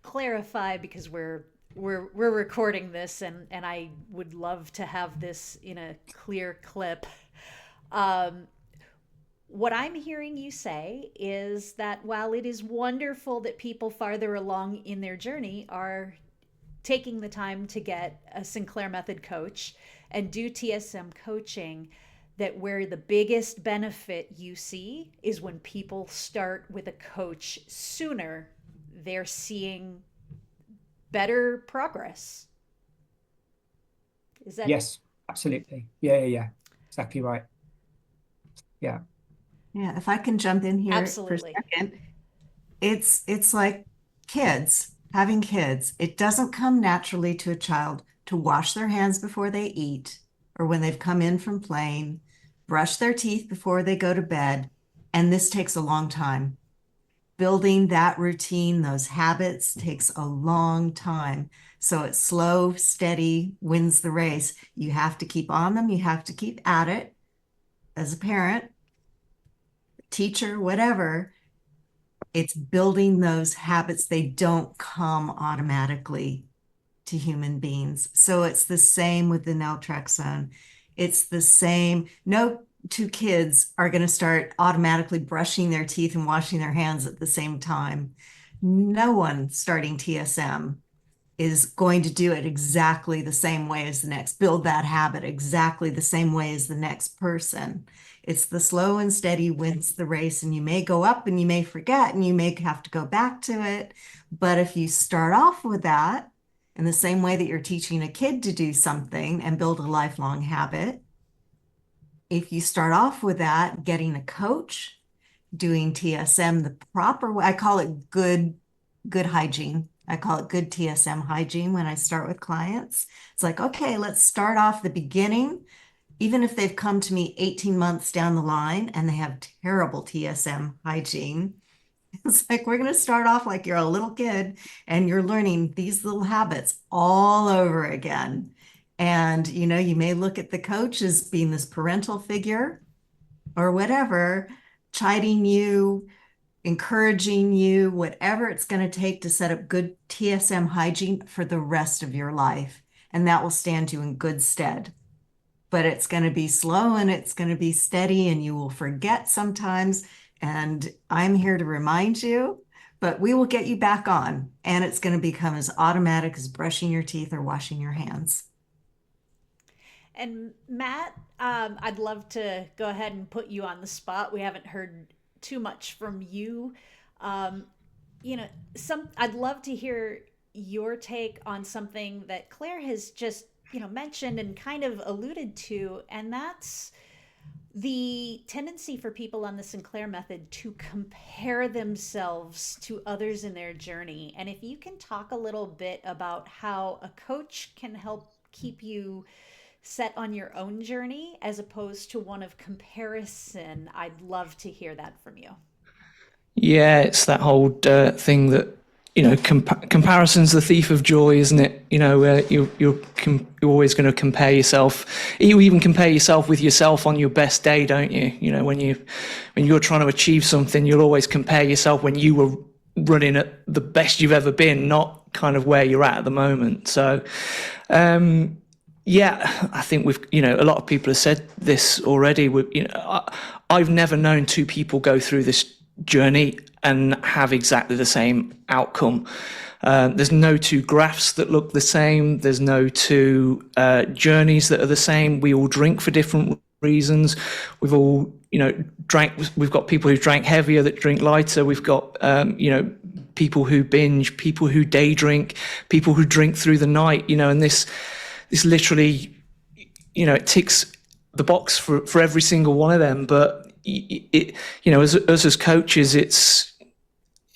clarify, because we're recording this, and I would love to have this in a clear clip. What I'm hearing you say is that while it is wonderful that people farther along in their journey are taking the time to get a Sinclair method coach and do TSM coaching, that where the biggest benefit you see is when people start with a coach sooner, they're seeing better progress. Is that?
Yes, absolutely. Yeah. Exactly right. Yeah.
Yeah, if I can jump in here
Absolutely.
for a second. It's like having kids. It doesn't come naturally to a child to wash their hands before they eat, or when they've come in from playing, brush their teeth before they go to bed. And this takes a long time. Building that routine, those habits, takes a long time. So it's slow, steady wins the race. You have to keep on them. You have to keep at it as a parent, teacher, whatever. It's building those habits. They don't come automatically to human beings. So it's the same with the naltrexone. It's the same. No two kids are going to start automatically brushing their teeth and washing their hands at the same time. No one starting TSM is going to do it exactly the same way as the next, build that habit exactly the same way as the next person. It's the slow and steady wins the race, and you may go up and you may forget and you may have to go back to it. But if you start off with that in the same way that you're teaching a kid to do something and build a lifelong habit, if you start off with that, getting a coach, doing TSM the proper way, I call it good hygiene. I call it good TSM hygiene when I start with clients. It's like, okay, let's start off the beginning. Even if they've come to me 18 months down the line and they have terrible TSM hygiene, it's like, we're going to start off like you're a little kid and you're learning these little habits all over again. And, you know, you may look at the coach as being this parental figure or whatever, chiding you, encouraging you, whatever it's going to take to set up good TSM hygiene for the rest of your life. And that will stand you in good stead. But it's going to be slow and it's going to be steady, and you will forget sometimes. And I'm here to remind you, but we will get you back on. And it's going to become as automatic as brushing your teeth or washing your hands.
And Matt, I'd love to go ahead and put you on the spot. We haven't heard too much from you. You know, I'd love to hear your take on something that Claire has just, you know, mentioned and kind of alluded to, and that's the tendency for people on the Sinclair method to compare themselves to others in their journey. And if you can talk a little bit about how a coach can help keep you set on your own journey as opposed to one of comparison, I'd love to hear that from you.
Yeah, it's that whole thing that, you know, comparison's the thief of joy, isn't it? You know, you're always going to compare yourself. You even compare yourself with yourself on your best day, don't you? You know, when you're trying to achieve something, you'll always compare yourself when you were running at the best you've ever been, not kind of where you're at the moment. So, yeah, I think you know, a lot of people have said this already. You know, I've never known two people go through this journey and have exactly the same outcome. There's no two graphs that look the same. There's no two journeys that are the same. We all drink for different reasons. We've all, you know, drank. We've got people who drank heavier that drink lighter. We've got, you know, people who binge, people who day drink, people who drink through the night. You know, and this literally, you know, it ticks the box for every single one of them. But it, you know, as coaches,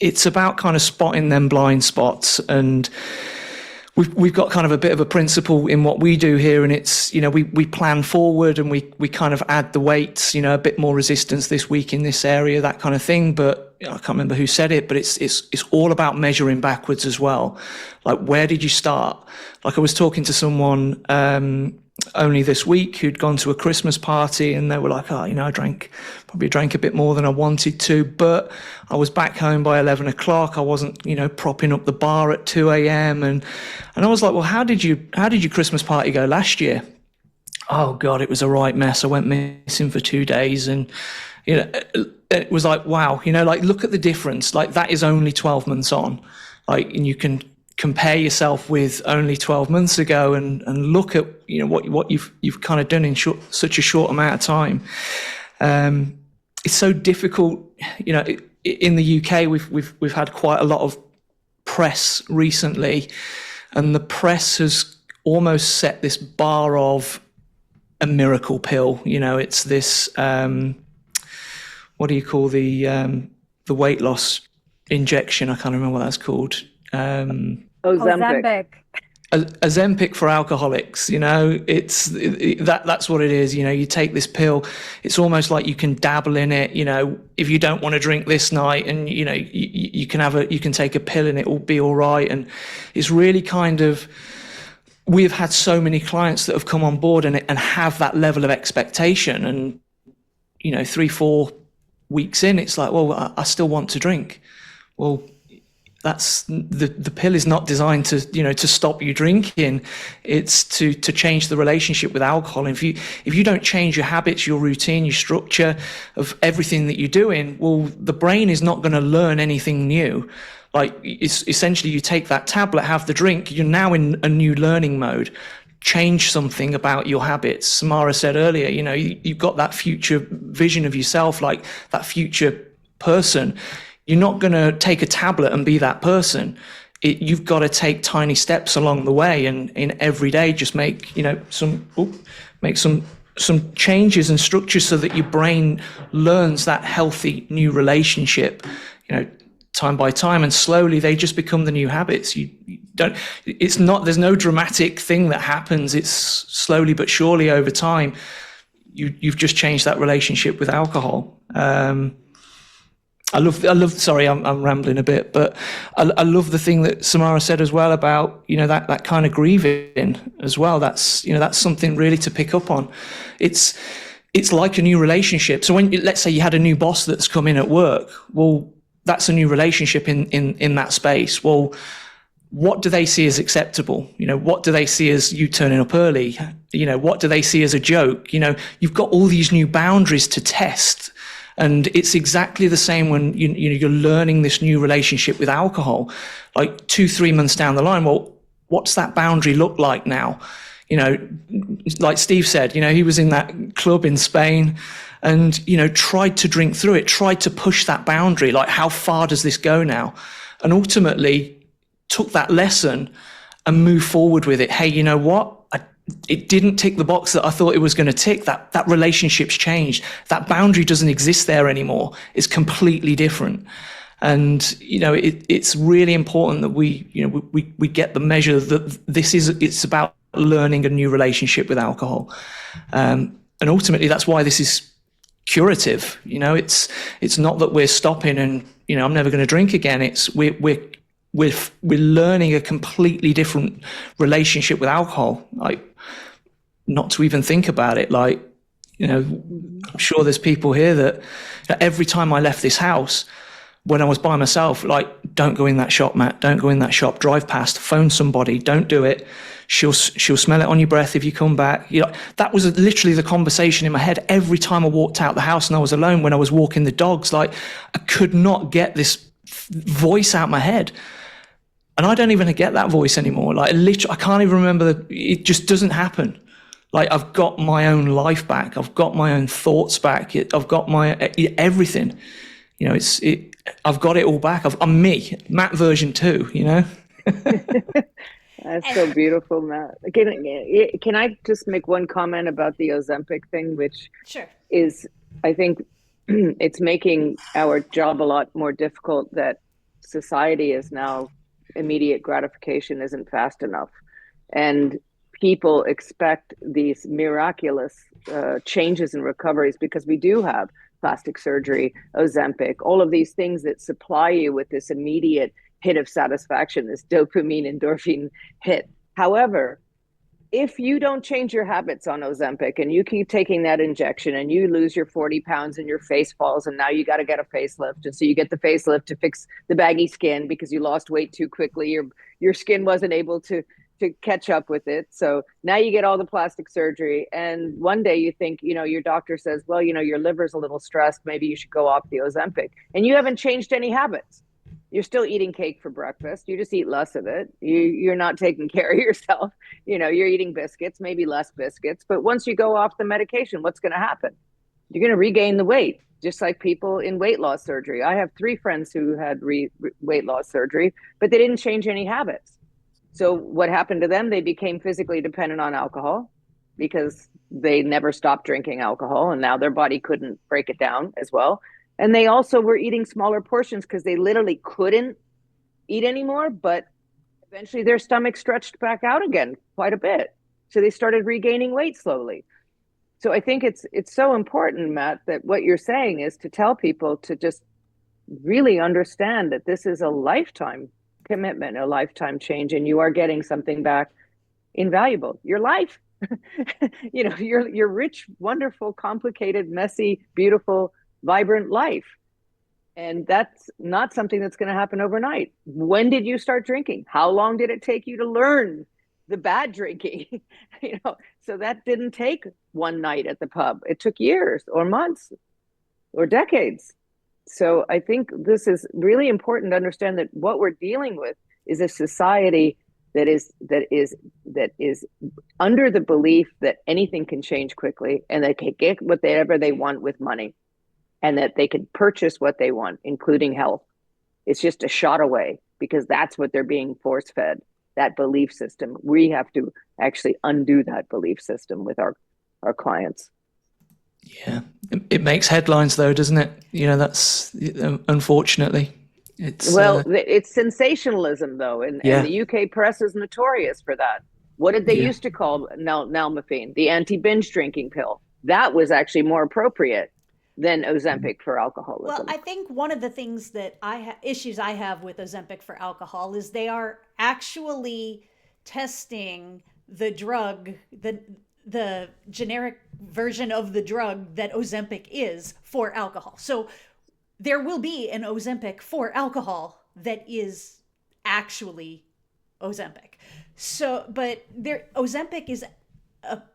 it's about kind of spotting them blind spots, and we've got kind of a bit of a principle in what we do here, and it's, you know, we plan forward and we kind of add the weights, you know, a bit more resistance this week in this area, that kind of thing. But I can't remember who said it, but it's all about measuring backwards as well. Like, where did you start? Like, I was talking to someone only this week who'd gone to a Christmas party, and they were like, oh, you know, I probably drank a bit more than I wanted to, but I was back home by 11 o'clock. I wasn't, you know, propping up the bar at 2 a.m. And I was like, well, how did your Christmas party go last year? Oh God, it was a right mess. I went missing for 2 days. And, you know, it was like, wow, you know, like, look at the difference. Like, that is only 12 months on. Like, and you can compare yourself with only 12 months ago and look at, you know, what you've kind of done in such a short amount of time. It's so difficult, you know. In the UK, we've had quite a lot of press recently, and the press has almost set this bar of a miracle pill. You know, it's this what do you call the weight loss injection? I can't remember what that's called.
Ozempic.
Ozempic for alcoholics. You know, that's what it is. You know, you take this pill, it's almost like you can dabble in it. You know, if you don't want to drink this night, and, you know, you can take a pill and it will be all right. And it's really kind of, we've had so many clients that have come on board and have that level of expectation, and, you know, 3-4 weeks in, it's like, well, I still want to drink. Well, the pill is not designed to, to stop you drinking. It's to change the relationship with alcohol. If you don't change your habits, your routine, your structure of everything that you're doing, well, the brain is not going to learn anything new. Like, it's essentially, you take that tablet, have the drink, you're now in a new learning mode. Change something about your habits. Samara said earlier, you've got that future vision of yourself, like that future person. You're not going to take a tablet and be that person. You've got to take tiny steps along the way, and in every day just make some changes and structures so that your brain learns that healthy new relationship, time by time, and slowly they just become the new habits. There's no dramatic thing that happens. It's slowly but surely over time. You've just changed that relationship with alcohol. I love, sorry, I'm rambling a bit, but I love the thing that Samara said as well about, that kind of grieving as well. That's something really to pick up on. It's like a new relationship. So when, let's say you had a new boss that's come in at work, well, that's a new relationship in that space. Well, what do they see as acceptable? What do they see as you turning up early? What do they see as a joke? You've got all these new boundaries to test. And it's exactly the same when you're learning this new relationship with alcohol. Like 2-3 months down the line, well, what's that boundary look like now? Like Steve said, he was in that club in Spain and, tried to drink through it, tried to push that boundary. Like, how far does this go now? And ultimately took that lesson and moved forward with it. Hey, you know what? It didn't tick the box that I thought it was going to tick. That relationship's changed. That boundary doesn't exist there anymore. It's completely different. And, it's really important that we get the measure that it's about learning a new relationship with alcohol. And ultimately that's why this is curative. It's not that we're stopping and, I'm never going to drink again. It's we're learning a completely different relationship with alcohol. Like, not to even think about it. Like, I'm sure there's people here that every time I left this house, when I was by myself, like, don't go in that shop, Matt, don't go in that shop, drive past, phone somebody, don't do it. She'll smell it on your breath if you come back. That was literally the conversation in my head every time I walked out the house and I was alone. When I was walking the dogs, like, I could not get this voice out my head. And I don't even get that voice anymore. Like, literally, I can't even remember. It just doesn't happen. Like, I've got my own life back. I've got my own thoughts back. I've got my everything. I've got it all back. I'm me, Matt version 2.
That's so beautiful, Matt. Can I just make one comment about the Ozempic thing, which
Sure.
is, I think, it's making our job a lot more difficult, that society is now, immediate gratification isn't fast enough. And people expect these miraculous changes and recoveries, because we do have plastic surgery, Ozempic, all of these things that supply you with this immediate hit of satisfaction, this dopamine, endorphin hit. However, if you don't change your habits on Ozempic and you keep taking that injection and you lose your 40 pounds and your face falls and now you got to get a facelift. And so you get the facelift to fix the baggy skin because you lost weight too quickly. Your skin wasn't able to catch up with it. So now you get all the plastic surgery. And one day you think, your doctor says, well, your liver's a little stressed. Maybe you should go off the Ozempic. And you haven't changed any habits. You're still eating cake for breakfast. You just eat less of it. You're not taking care of yourself. You're eating biscuits, maybe less biscuits. But once you go off the medication, what's going to happen? You're going to regain the weight, just like people in weight loss surgery. I have 3 friends who had weight loss surgery, but they didn't change any habits. So what happened to them? They became physically dependent on alcohol because they never stopped drinking alcohol, and now their body couldn't break it down as well. And they also were eating smaller portions because they literally couldn't eat anymore, but eventually their stomach stretched back out again quite a bit. So they started regaining weight slowly. So I think it's so important, Matt, that what you're saying is to tell people to just really understand that this is a lifetime commitment, a lifetime change, and you are getting something back invaluable, your life. your rich, wonderful, complicated, messy, beautiful, vibrant life. And that's not something that's going to happen overnight. When did you start drinking? How long did it take you to learn the bad drinking? So that didn't take one night at the pub. It took years or months or decades. So I think this is really important to understand that what we're dealing with is a society that is under the belief that anything can change quickly and they can get whatever they want with money, and that they can purchase what they want, including health. It's just a shot away because that's what they're being force fed, that belief system. We have to actually undo that belief system with our clients.
Yeah, it makes headlines though, doesn't it? That's unfortunately. It's
sensationalism though, and the UK press is notorious for that. What did they used to call nalmefene, the anti-binge drinking pill? That was actually more appropriate than Ozempic for alcoholism.
Well, I think one of the things that issues I have with Ozempic for alcohol is they are actually testing the drug, the generic version of the drug that Ozempic is for alcohol. So there will be an Ozempic for alcohol that is actually Ozempic. So, but Ozempic is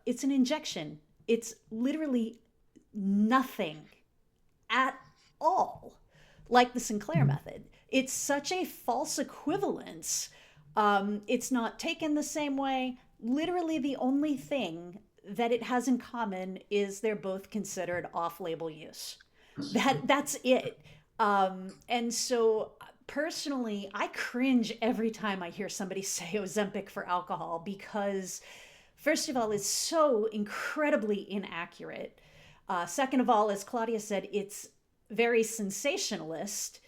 it's an injection. It's literally nothing at all like the Sinclair method. It's such a false equivalence. It's not taken the same way. Literally the only thing that it has in common is they're both considered off-label use. That's it. And so personally, I cringe every time I hear somebody say Ozempic for alcohol because, first of all, it's so incredibly inaccurate. Second of all, as Claudia said, it's very sensationalist.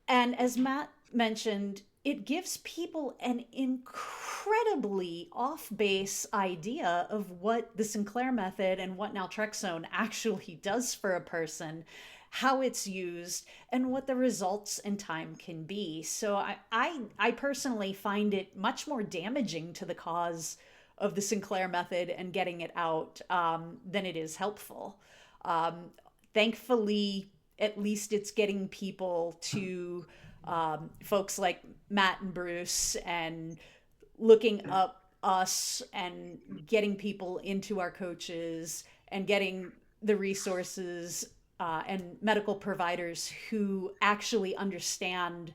And as Matt mentioned, it gives people an incredibly off-base idea of what the Sinclair method and what naltrexone actually does for a person, how it's used, and what the results and time can be. So I personally find it much more damaging to the cause of the Sinclair method and getting it out than it is helpful. Thankfully, at least it's getting people to folks like Matt and Bruce and looking up us and getting people into our coaches and getting the resources and medical providers who actually understand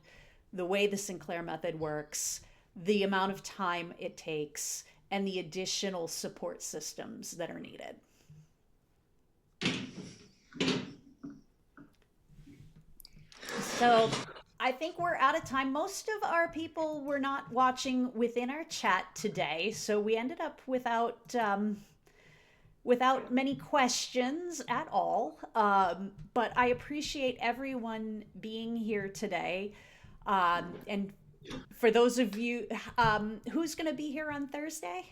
the way the Sinclair method works, the amount of time it takes, and the additional support systems that are needed. So I think we're out of time. Most of our people were not watching within our chat today, so we ended up without many questions at all. But I appreciate everyone being here today. And for those of you, who's going to be here on Thursday?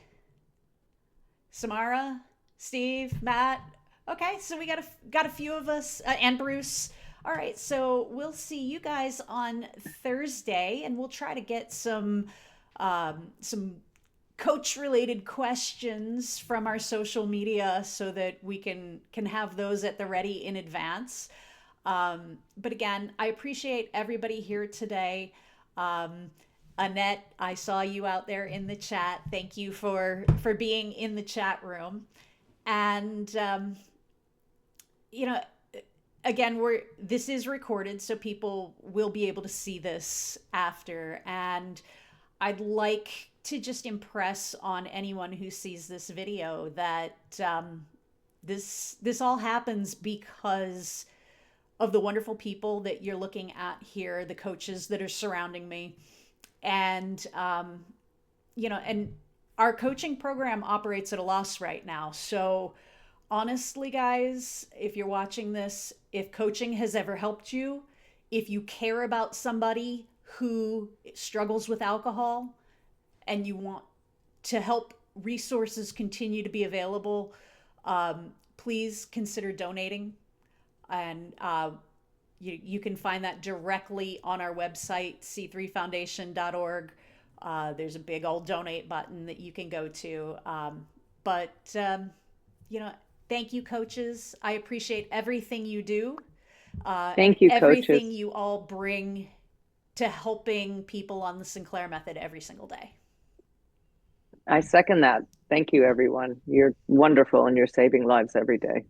Samara, Steve, Matt. Okay, so we got a few of us, and Bruce. All right, so we'll see you guys on Thursday, and we'll try to get some coach-related questions from our social media so that we can have those at the ready in advance. But again, I appreciate everybody here today. Annette, I saw you out there in the chat. Thank you for being in the chat room. And again, this is recorded, so people will be able to see this after. And I'd like to just impress on anyone who sees this video that this all happens because of the wonderful people that you're looking at here, the coaches that are surrounding me. And, and our coaching program operates at a loss right now. So honestly, guys, if you're watching this, if coaching has ever helped you, if you care about somebody who struggles with alcohol and you want to help resources continue to be available, please consider donating. And you can find that directly on our website, c3foundation.org. There's a big old donate button that you can go to. Thank you, coaches. I appreciate everything you do. and
Thank you,
everything
coaches.
you all bring to helping people on the Sinclair method every single day.
I second that. Thank you, everyone. You're wonderful and you're saving lives every day.